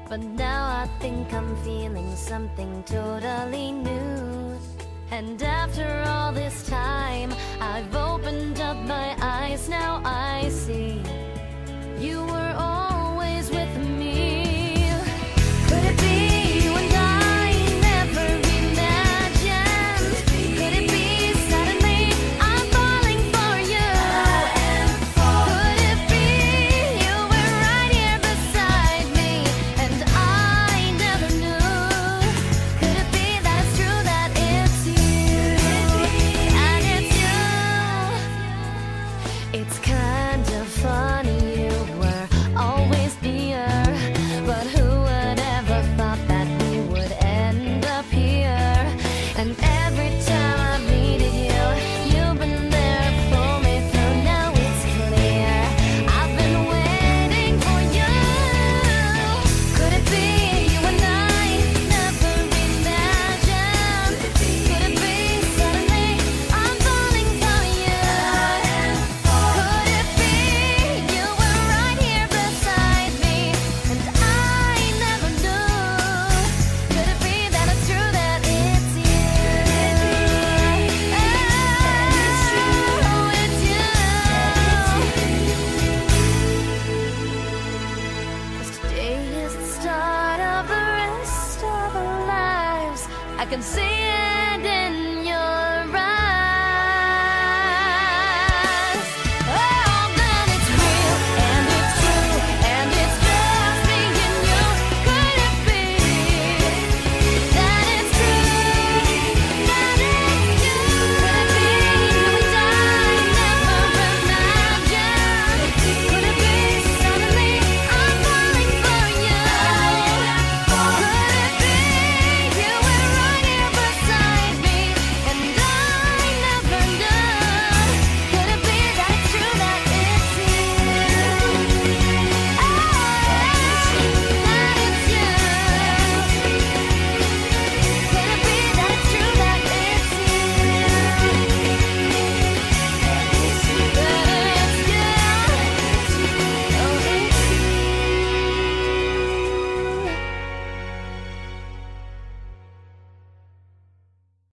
But now I think I'm feeling something totally new. And after all this time, I've opened up my eyes. Now I see you were always with me. Could it be you and I never imagined? Could it be suddenly I'm falling for you? Could it be you were right here beside me and I never knew? Could it be that it's true that it's you and it's you? It's kind of funny, you were always near, but who would ever thought that we would end up here? And every time I've needed you, you've been there to pull me through. Now it's clear, I've been waiting for you. Could it be you and I never imagined? Could it be suddenly I'm falling for you? Could it be you were right here beside me and I never knew? Could it be that it's true that it's you? Oh, it's you. 'Cause today is the start of the rest of our lives. I can see it.